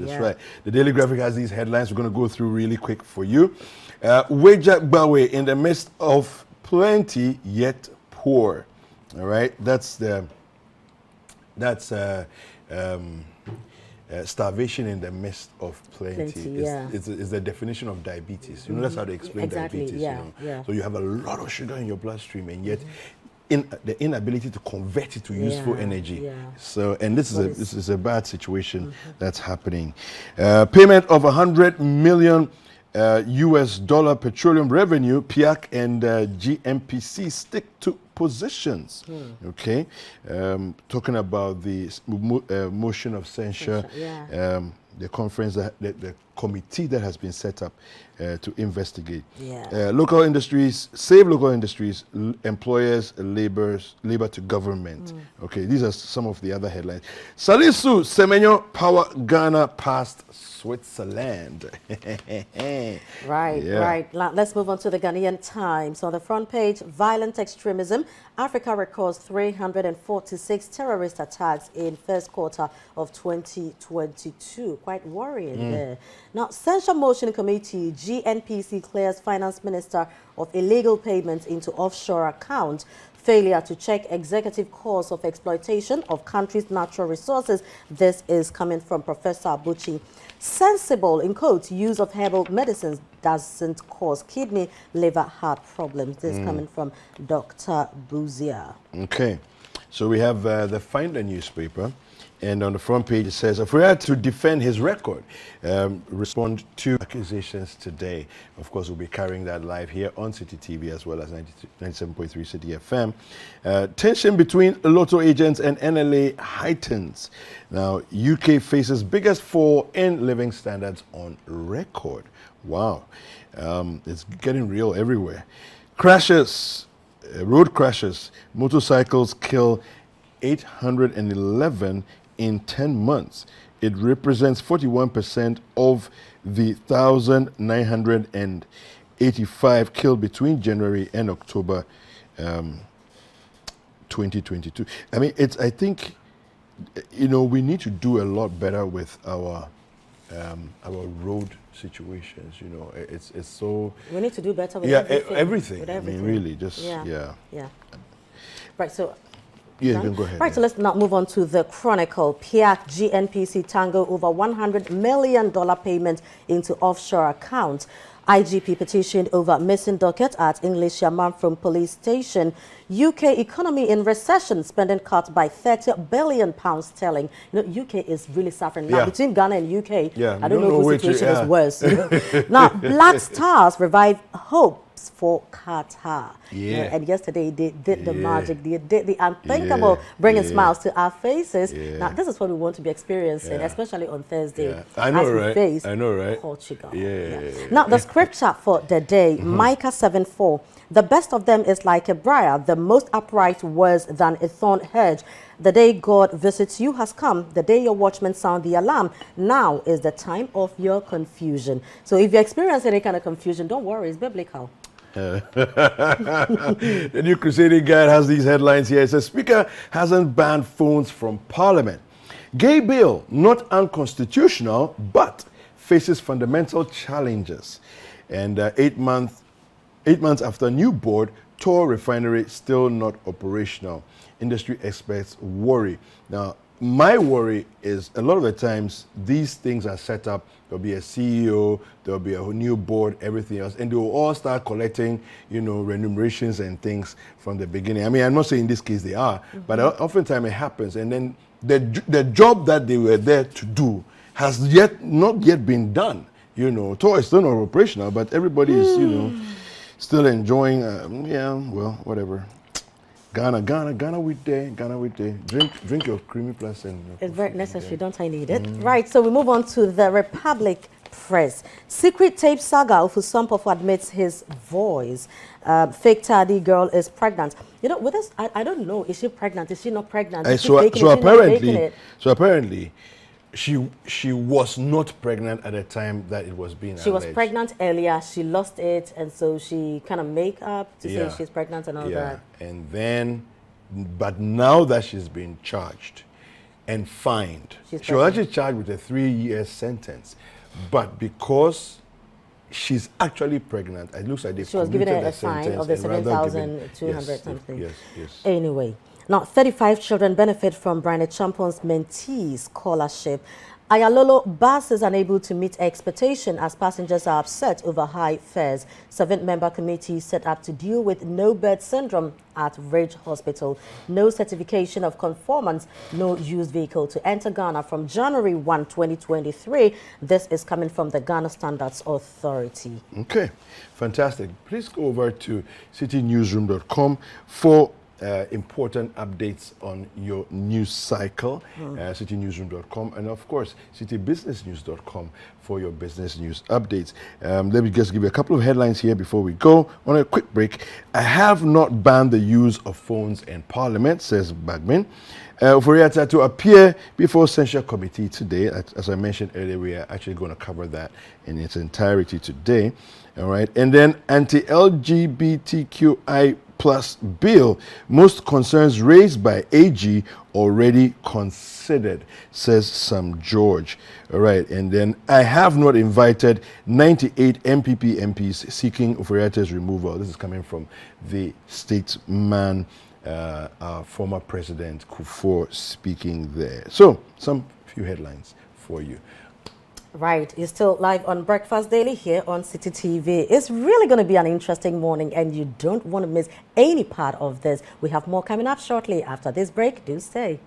That's right. The Daily Graphic has these headlines we're going to go through really quick for you. Wejak Bawe in the midst of plenty yet poor. All right, that's starvation in the midst of plenty. It's the definition of diabetes. You know, that's how they explain diabetes. So you have a lot of sugar in your bloodstream, and yet the inability to convert it to useful energy. So, and this is a bad situation that's happening. Payment of $100 million US dollar petroleum revenue. PIAC and GMPC stick to positions. Okay, talking about the motion of censure. The conference, the committee that has been set up to investigate. Local industries, save local industries, employers, labor to government. Okay, these are some of the other headlines. Salisu Semenyo Power Ghana past Switzerland. Right. Let's move on to the Ghanaian Times. On the front page, violent extremism. Africa records 346 terrorist attacks in first quarter of 2022. Quite worrying there. Now, Censure Motion Committee, GNPC clears Finance Minister of illegal payments into offshore account. Failure to check executive cause of exploitation of country's natural resources. This is coming from Professor Abuchi. Sensible, in quotes, use of herbal medicines doesn't cause kidney, liver, heart problems. This is coming from Dr. Buzia. Okay, so we have the Finder newspaper, and on the front page it says, Afraid to defend his record, respond to accusations today. Of course, we'll be carrying that live here on Citi TV as well as 97.3 Citi FM. Tension between Lotto agents and NLA heightens. Now, UK faces biggest fall in living standards on record. Wow, it's getting real everywhere. Crashes, road crashes, motorcycles kill 811 in 10 months. It represents 41% of the 1,985 killed between January and October 2022. I mean, I think, you know, we need to do a lot better with our road situations. You know, it's so. We need to do better with everything. With I everything. mean, really, just Right. So. Yeah, you can go ahead. Right, so let's now move on to the Chronicle. PIAC GNPC tango over $100 million payment into offshore accont. IGP petitioned over missing docket at English Yaman from police station. UK economy in recession, spending cut by £30 billion sterling. You know, UK is really suffering. Now, between Ghana and UK, I don't know whose situation is worse. You know? Now, Black Stars revive hopes for Qatar. And yesterday they did the magic, they did the unthinkable, bringing smiles to our faces. Now, this is what we want to be experiencing, especially on Thursday. I know, right? Face Portugal. Now, the scripture for the day, Micah 7:4. The best of them is like a briar, the most upright worse than a thorn hedge. The day God visits you has come, the day your watchmen sound the alarm. Now is the time of your confusion. So if you experience any kind of confusion, don't worry, it's biblical. The New Crusading Guide has these headlines here. It says, Speaker hasn't banned phones from Parliament. Gay bill, not unconstitutional, but faces fundamental challenges. And 8 months after new board, Tor refinery still not operational. Industry experts worry. Now, my worry is a lot of the times these things are set up. There'll be a CEO, there'll be a new board, everything else, and they will all start collecting, you know, remunerations and things from the beginning. I mean, I'm not saying in this case they are, but oftentimes it happens, and then the job that they were there to do has not yet been done. You know, Tor is still not operational, but everybody is, you know, still enjoying. Well, whatever. Ghana with day. Drink your creamy plus and. It's very necessary, don't I need it? Right, so we move on to the Republic Press. Secret tape saga. Ufusompofo admits his voice. Fake Taddy girl is pregnant. You know, with this, I don't know. Is she pregnant? Is she not pregnant? So apparently, she was not pregnant at the time that it was being alleged. She was pregnant earlier. She lost it, and so she kind of make up to say she's pregnant and all that. And then, but now that she's been charged, and fined. She's She was pregnant. actually charged with a 3-year sentence. But because she's actually pregnant, it looks like they She was given commuted a the fine sentence of the and rather giving- 7,200 yes, something. Yes, yes. Anyway, now 35 children benefit from Brian Champon's mentee scholarship. Ayalolo bus is unable to meet expectation as passengers are upset over high fares. 7-member committee set up to deal with no bird syndrome at Ridge Hospital. No certification of conformance, no used vehicle to enter Ghana from January 1, 2023. This is coming from the Ghana Standards Authority. Okay, fantastic. Please go over to citinewsroom.com for important updates on your news cycle, citinewsroom.com, and of course, citybusinessnews.com for your business news updates. Let me just give you a couple of headlines here before we go on a quick break. I have not banned the use of phones in Parliament, says Bagman. Oforiatta to appear before Censure Committee today. As I mentioned earlier, we are actually going to cover that in its entirety today. All right. And then anti-LGBTQI plus bill, most concerns raised by AG already considered, says Sam George. All right. And then I have not invited 98 MPP MPs seeking Oforiatta's removal. This is coming from the statesman, our former president Kufuor, speaking there. So, some few headlines for you. Right, you're still live on Breakfast Daily here on City TV. It's really going to be an interesting morning and you don't want to miss any part of this. We have more coming up shortly after this break. Do stay.